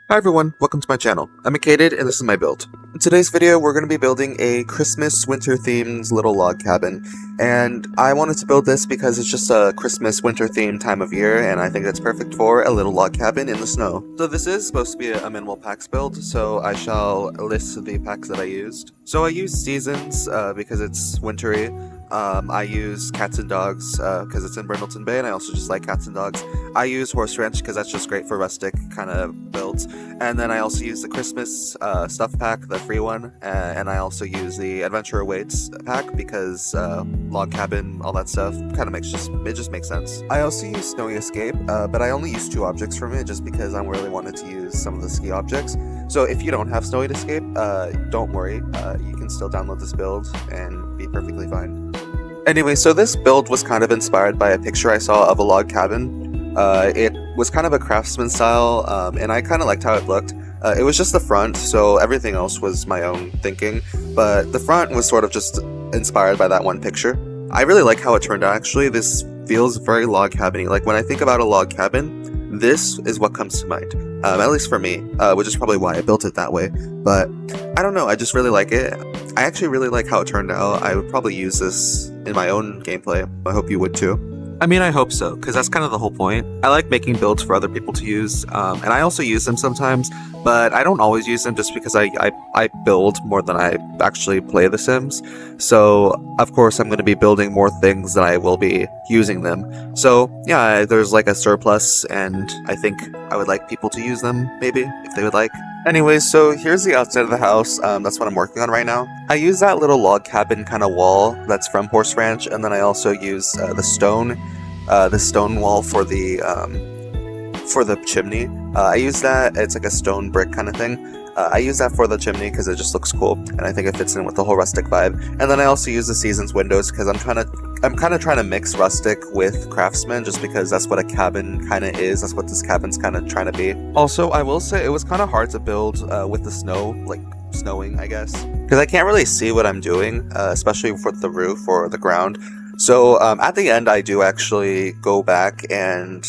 Hi everyone, welcome to my channel. I'm ACated and this is my build. In today's video we're going to be building a Christmas winter themed little log cabin, and I wanted to build this because it's just a Christmas winter themed time of year and I think it's perfect for a little log cabin in the snow. So this is supposed to be a minimal packs build, so I shall list the packs that I used. So I used Seasons because it's wintry. I use Cats and Dogs because it's in Brindleton Bay and I also just like Cats and Dogs. I use Horse Ranch because that's just great for rustic kind of builds. And then I also use the Christmas stuff pack, the free one, and I also use the Adventure Awaits pack because log cabin, all that stuff, kind of just makes sense. I also use Snowy Escape, but I only use 2 objects from it just because I really wanted to use some of the ski objects. So if you don't have Snowy Escape, don't worry, you can still download this build and be perfectly fine. Anyway, so this build was kind of inspired by a picture I saw of a log cabin. It was kind of a craftsman style, and I kind of liked how it looked. It was just the front, so everything else was my own thinking, but the front was sort of just inspired by that one picture. I really like how it turned out, actually. This feels very log cabin-y. Like, when I think about a log cabin, this is what comes to mind, at least for me, which is probably why I built it that way. But I don't know, I just really like it. I actually really like how it turned out. I would probably use this in my own gameplay. I hope you would too. I mean, I hope so, because that's kind of the whole point. I like making builds for other people to use, and I also use them sometimes, but I don't always use them just because I build more than I actually play The Sims. So, of course, I'm going to be building more things than I will be using them. So, yeah, there's like a surplus, and I think I would like people to use them, maybe, if they would like. Anyways, so here's the outside of the house. That's what I'm working on right now. I use that little log cabin kind of wall that's from Horse Ranch, and then I also use the stone wall for the chimney. I use that. It's like a stone brick kind of thing. I use that for the chimney because it just looks cool, and I think it fits in with the whole rustic vibe. And then I also use the Seasons windows because I'm kind of trying to mix rustic with craftsman, just because that's what a cabin kind of is. That's what this cabin's kind of trying to be. Also, I will say it was kind of hard to build with the snow, like snowing, I guess, because I can't really see what I'm doing, especially for the roof or the ground. So at the end, I do actually go back and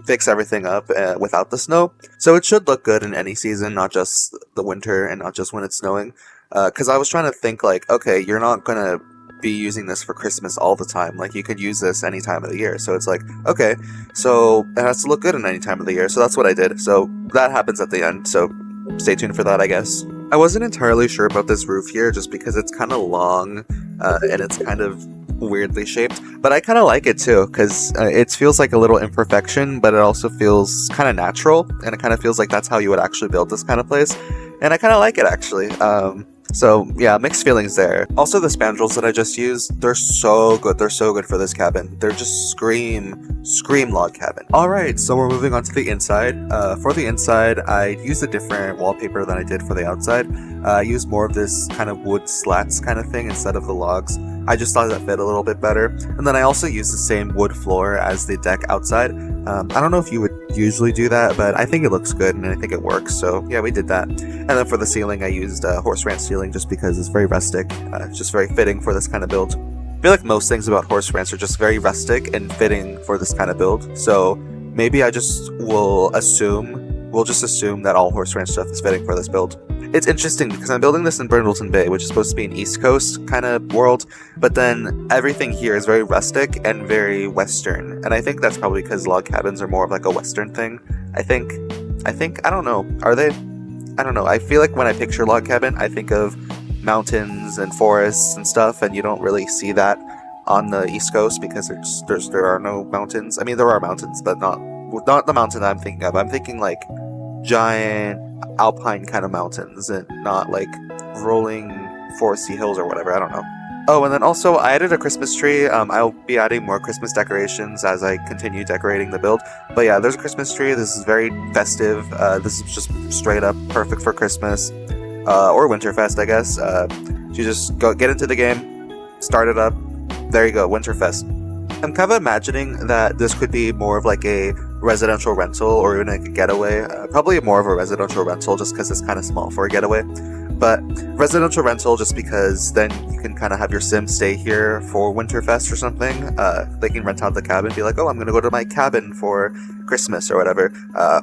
fix everything up without the snow. So it should look good in any season, not just the winter and not just when it's snowing. Because I was trying to think like, okay, you're not going to be using this for Christmas all the time. Like, you could use this any time of the year. So it's like, okay, so it has to look good in any time of the year. So that's what I did. So that happens at the end. So stay tuned for that, I guess. I wasn't entirely sure about this roof here just because it's kind of long and it's kind of weirdly shaped, but I kind of like it too because it feels like a little imperfection, but it also feels kind of natural, and it kind of feels like that's how you would actually build this kind of place, and I kind of like it actually. So yeah, mixed feelings there. Also, the spandrels that I just used, they're so good. They're so good for this cabin. They're just scream log cabin. Alright, so we're moving on to the inside. For the inside, I used a different wallpaper than I did for the outside. I used more of this kind of wood slats kind of thing instead of the logs. I just thought that fit a little bit better. And then I also used the same wood floor as the deck outside. I don't know if you would usually do that, but I think it looks good and I think it works. So yeah, we did that. And then for the ceiling, I used Horse Ranch ceiling just because it's very rustic. It's just very fitting for this kind of build. I feel like most things about Horse Ranch are just very rustic and fitting for this kind of build. So maybe we'll just assume that all Horse Ranch stuff is fitting for this build. It's interesting because I'm building this in Brindleton Bay, which is supposed to be an East Coast kind of world, but then everything here is very rustic and very Western, and I think that's probably because log cabins are more of like a Western thing. I think, I don't know, are they? I don't know, I feel like when I picture log cabin, I think of mountains and forests and stuff, and you don't really see that on the East Coast because there are no mountains. I mean, there are mountains, but not the mountain I'm thinking of. I'm thinking like giant alpine kind of mountains and not like rolling foresty hills or whatever. I don't know. Oh, and then also I added a Christmas tree. I'll be adding more Christmas decorations as I continue decorating the build. But yeah, there's a Christmas tree. This is very festive. This is just straight up perfect for Christmas or Winterfest, I guess. You just get into the game, start it up. There you go, Winterfest. I'm kind of imagining that this could be more of like a residential rental or even like a getaway. Probably more of a residential rental just because it's kind of small for a getaway. But residential rental just because then you can kind of have your sim stay here for Winterfest or something. They can rent out the cabin and be like, oh, I'm going to go to my cabin for Christmas or whatever,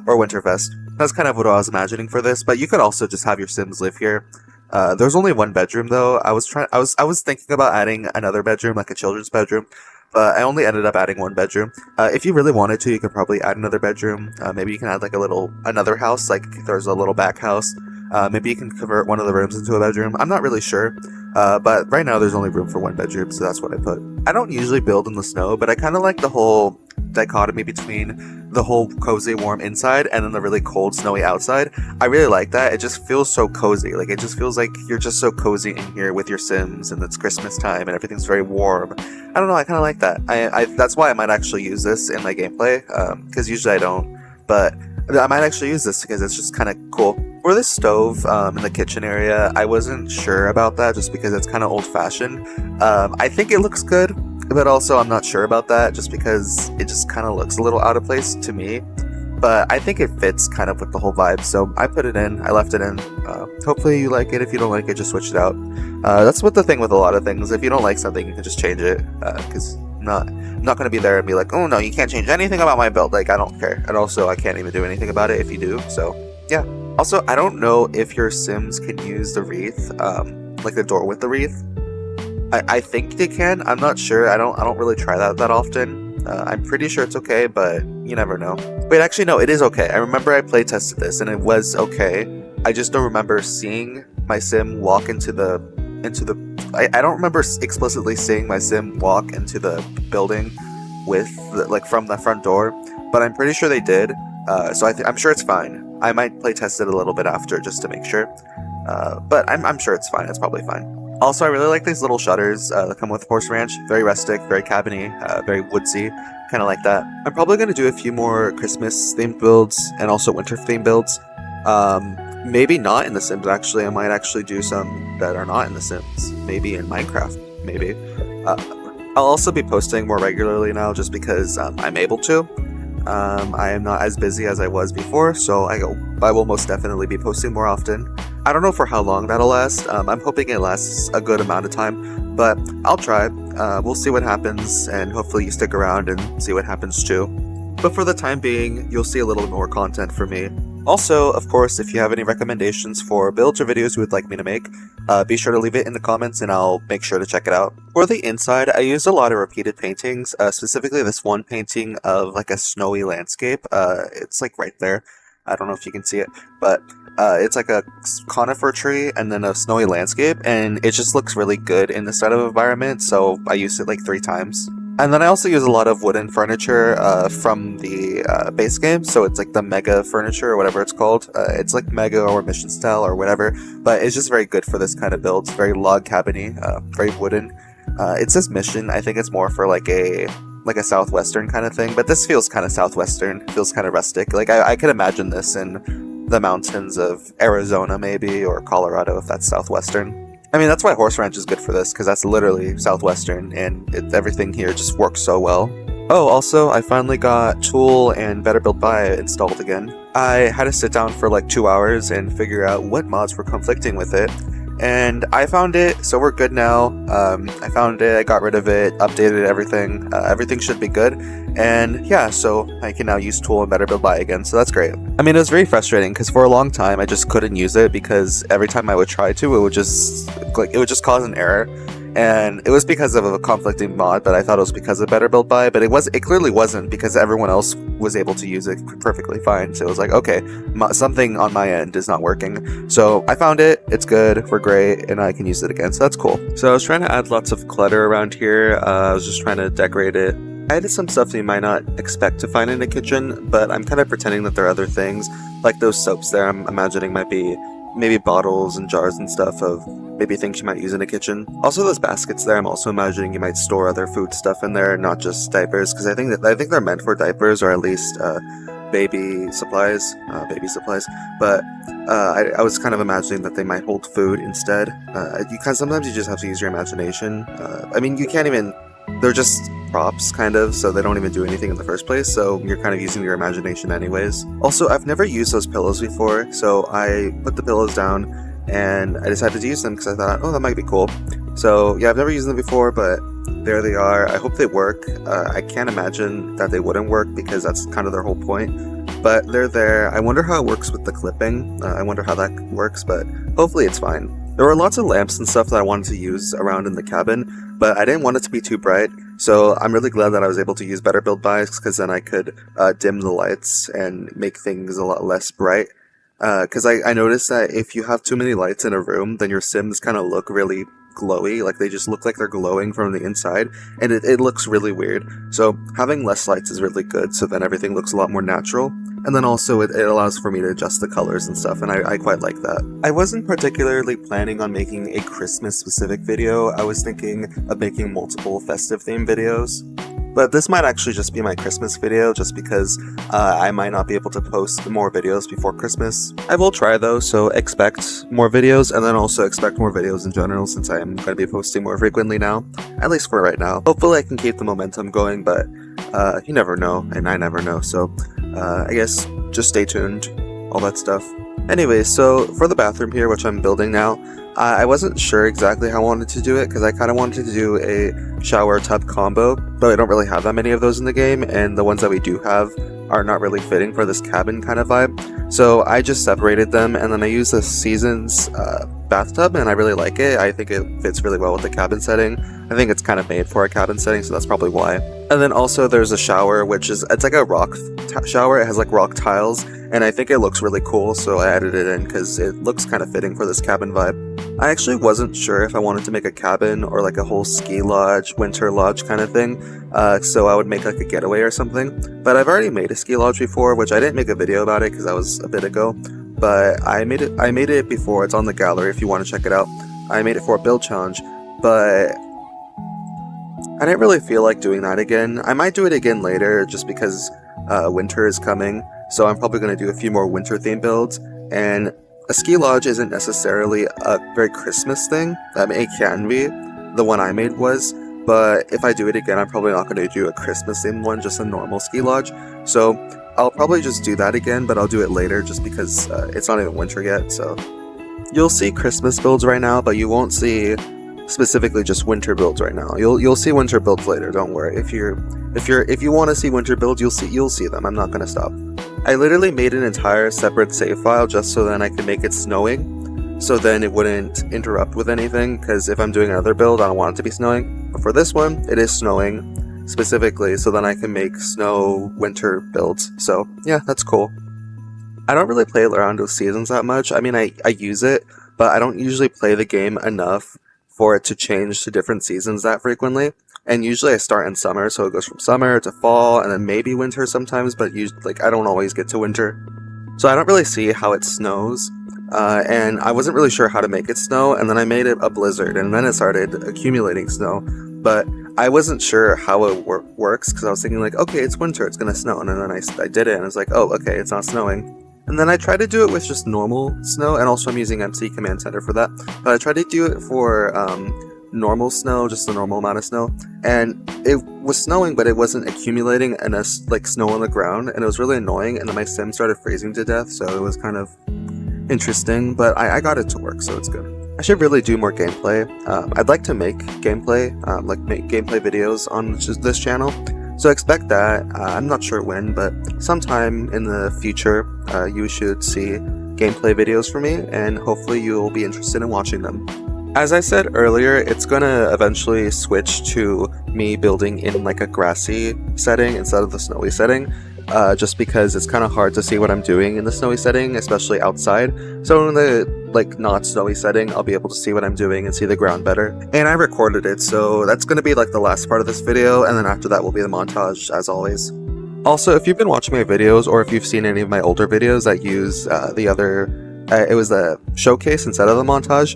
or Winterfest. That's kind of what I was imagining for this, but you could also just have your Sims live here. There's only one bedroom though. I was thinking about adding another bedroom, like a children's bedroom, but I only ended up adding one bedroom. If you really wanted to, you could probably add another bedroom. Maybe you can add like another house, like there's a little back house. Maybe you can convert one of the rooms into a bedroom. I'm not really sure, but right now there's only room for one bedroom, so that's what I put. I don't usually build in the snow, but I kind of like the whole dichotomy between the whole cozy warm inside and then the really cold snowy outside. I really like that. It just feels so cozy. Like it just feels like you're just so cozy in here with your Sims, and it's Christmas time and everything's very warm. I don't know, I kind of like that. I that's why I might actually use this in my gameplay, because usually I don't, but I might actually use this because it's just kind of cool. For this stove in the kitchen area, I wasn't sure about that just because it's kind of old-fashioned. I think it looks good, but also I'm not sure about that just because it just kind of looks a little out of place to me. But I think it fits kind of with the whole vibe, so I put it in, I left it in. Hopefully you like it. If you don't like it, just switch it out. That's what the thing with a lot of things. If you don't like something, you can just change it, because I'm not going to be there and be like, oh no, you can't change anything about my build. Like, I don't care. And also, I can't even do anything about it if you do, so yeah. Also, I don't know if your Sims can use the wreath, like the door with the wreath. I think they can. I'm not sure. I don't really try that often. I'm pretty sure it's okay, but you never know. Wait, actually no, it is okay. I remember I play tested this and it was okay. I just don't remember seeing my Sim walk into the I don't remember explicitly seeing my Sim walk into the building with from the front door, but I'm pretty sure they did. So I'm sure it's fine. I might play test it a little bit after just to make sure, but I'm sure it's fine. It's probably fine. Also, I really like these little shutters that come with Horse Ranch. Very rustic, very cabiny, very woodsy, kind of like that. I'm probably going to do a few more Christmas themed builds and also winter themed builds. Maybe not in The Sims, actually. I might actually do some that are not in The Sims. Maybe in Minecraft, maybe. I'll also be posting more regularly now just because I'm able to. I am not as busy as I was before, so I will most definitely be posting more often. I don't know for how long that'll last. I'm hoping it lasts a good amount of time, but I'll try. We'll see what happens, and hopefully you stick around and see what happens too. But for the time being, you'll see a little more content from me. Also, of course, if you have any recommendations for builds or videos you would like me to make, be sure to leave it in the comments and I'll make sure to check it out. For the inside, I used a lot of repeated paintings, specifically this one painting of like a snowy landscape. It's like right there. I don't know if you can see it, but it's like a conifer tree and then a snowy landscape, and it just looks really good in this sort of environment, so I used it like 3 times. And then I also use a lot of wooden furniture from the base game, so it's like the Mega furniture or whatever it's called. It's like Mega or Mission Style or whatever, but it's just very good for this kind of build. It's very log cabiny, very wooden. It says Mission. I think it's more for like a southwestern kind of thing, but this feels kind of southwestern, feels kind of rustic. Like I could imagine this in the mountains of Arizona maybe, or Colorado if that's southwestern. I mean, that's why Horse Ranch is good for this, because that's literally southwestern, and everything here just works so well. Oh, also, I finally got Tool and Better Build By installed again. I had to sit down for like 2 hours and figure out what mods were conflicting with it, and I found it, so we're good now. I found it, I got rid of it, updated everything. Everything should be good, and yeah, so I can now use Tool and Better Build By again, so that's great. I mean, it was very frustrating because for a long time I just couldn't use it because every time I would try to, it would just cause an error, and it was because of a conflicting mod, but I thought it was because of Better Build By, but it clearly wasn't, because everyone else was able to use it perfectly fine. So it was like, okay, something on my end is not working. So I found it, it's good, we're great, and I can use it again, so that's cool. So I was trying to add lots of clutter around here. I was just trying to decorate it. I added some stuff that you might not expect to find in a kitchen, but I'm kind of pretending that there are other things, like those soaps there. I'm imagining might be maybe bottles and jars and stuff of maybe things you might use in a kitchen. Also, those baskets there, I'm also imagining you might store other food stuff in there, not just diapers, because I think they're meant for diapers, or at least baby supplies. But I was kind of imagining that they might hold food instead. Sometimes you just have to use your imagination. I mean, you can't even. They're just props, kind of, so they don't even do anything in the first place, so you're kind of using your imagination anyways. Also, I've never used those pillows before, so I put the pillows down and I decided to use them because I thought, oh, that might be cool. So yeah, I've never used them before, but there they are. I hope they work. I can't imagine that they wouldn't work because that's kind of their whole point. but they're there. I wonder how it works with the clipping. I wonder how that works, but hopefully it's fine. There were lots of lamps and stuff that I wanted to use around in the cabin, but I didn't want it to be too bright, so I'm really glad that I was able to use better build buys, because then I could dim the lights and make things a lot less bright. Because I noticed that if you have too many lights in a room, then your Sims kind of look really glowy, like they just look like they're glowing from the inside, and it looks really weird. So having less lights is really good, so then everything looks a lot more natural, and then also it allows for me to adjust the colors and stuff, and I quite like that. I wasn't particularly planning on making a Christmas specific video. I was thinking of making multiple festive theme videos. But this might actually just be my Christmas video, just because I might not be able to post more videos before Christmas. I will try though, so expect more videos, and then also expect more videos in general, since I am going to be posting more frequently now, at least for right now. Hopefully I can keep the momentum going, but you never know, and I never know, so I guess just stay tuned, all that stuff. Anyway, so for the bathroom here, which I'm building now, I wasn't sure exactly how I wanted to do it, because I kind of wanted to do a shower tub combo, but I don't really have that many of those in the game, and the ones that we do have are not really fitting for this cabin kind of vibe. So I just separated them, and then I used the Seasons bathtub, and I really like it. I think it fits really well with the cabin setting. I think it's kind of made for a cabin setting, so that's probably why. And then also there's a shower, which is, it's like a rock shower. It has like rock tiles, and I think it looks really cool, so I added it in because it looks kind of fitting for this cabin vibe. I actually wasn't sure if I wanted to make a cabin or like a whole ski lodge, winter lodge kind of thing, so I would make like a getaway or something. But I've already made a ski lodge before, which I didn't make a video about it because that was a bit ago, but I made it before. It's on the gallery if you want to check it out. I made it for a build challenge, but I didn't really feel like doing that again. I might do it again later just because winter is coming, so I'm probably going to do a few more winter themed builds, and a ski lodge isn't necessarily a very Christmas thing. I mean, it can be. The one I made was, but if I do it again, I'm probably not going to do a Christmas themed one, just a normal ski lodge. So I'll probably just do that again, but I'll do it later just because it's not even winter yet. So you'll see Christmas builds right now, but you won't see specifically just winter builds right now. You'll see winter builds later. Don't worry. If you want to see winter builds, you'll see them. I'm not going to stop. I literally made an entire separate save file just so then I could make it snowing, so then it wouldn't interrupt with anything, because if I'm doing another build, I don't want it to be snowing. But for this one, it is snowing specifically, so then I can make snow winter builds. So yeah, that's cool. I don't really play around with seasons that much. I mean, I use it, but I don't usually play the game enough for it to change to different seasons that frequently. And usually I start in summer, so it goes from summer to fall, and then maybe winter sometimes, but usually, I don't always get to winter. So I don't really see how it snows, and I wasn't really sure how to make it snow, and then I made it a blizzard, and then it started accumulating snow, but I wasn't sure how it works, because I was thinking like, okay, it's winter, it's gonna snow, and then I did it, and I was like, oh, okay, it's not snowing. And then I tried to do it with just normal snow, and also I'm using MC Command Center for that, but I tried to do it for normal snow, just the normal amount of snow, and it was snowing, but it wasn't accumulating enough like snow on the ground, and it was really annoying, and then my sim started freezing to death, so it was kind of interesting, but I got it to work, so it's good. I should really do more gameplay. I'd like to make gameplay, make gameplay videos on this channel, so expect that. I'm not sure when, but sometime in the future, you should see gameplay videos from me, and hopefully you'll be interested in watching them. As I said earlier, it's gonna eventually switch to me building in like a grassy setting instead of the snowy setting, just because it's kind of hard to see what I'm doing in the snowy setting, especially outside. So in the not snowy setting, I'll be able to see what I'm doing and see the ground better. And I recorded it, so that's gonna be like the last part of this video, and then after that will be the montage as always. Also, if you've been watching my videos, or if you've seen any of my older videos that use it was the showcase instead of the montage,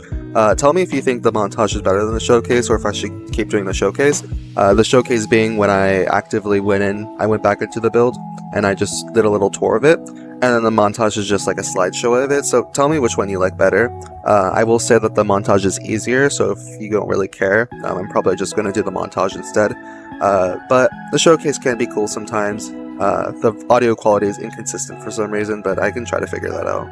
tell me if you think the montage is better than the showcase, or if I should keep doing the showcase. The showcase being when I actively I went back into the build, and I just did a little tour of it, and then the montage is just like a slideshow of it, so tell me which one you like better. I will say that the montage is easier, so if you don't really care, I'm probably just going to do the montage instead. But the showcase can be cool sometimes. The audio quality is inconsistent for some reason, but I can try to figure that out.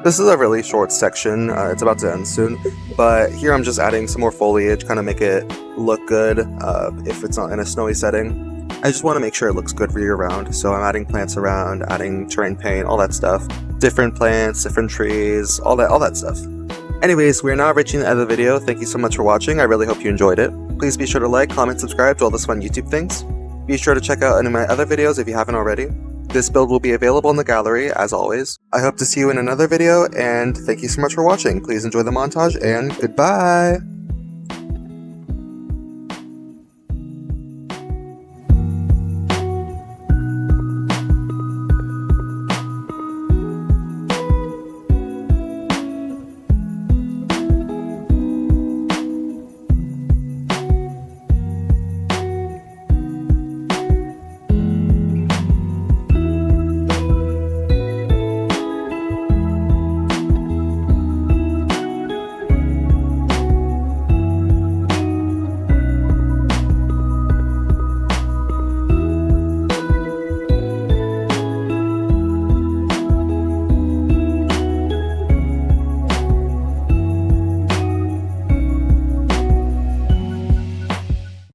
This is a really short section, it's about to end soon, but here I'm just adding some more foliage, kind of make it look good if it's not in a snowy setting. I just want to make sure it looks good for year round, so I'm adding plants around, adding terrain paint, all that stuff. Different plants, different trees, all that stuff. Anyways, we're now reaching the end of the video. Thank you so much for watching. I really hope you enjoyed it. Please be sure to like, comment, subscribe to all this fun YouTube things. Be sure to check out any of my other videos if you haven't already. This build will be available in the gallery, as always. I hope to see you in another video, and thank you so much for watching. Please enjoy the montage, and goodbye!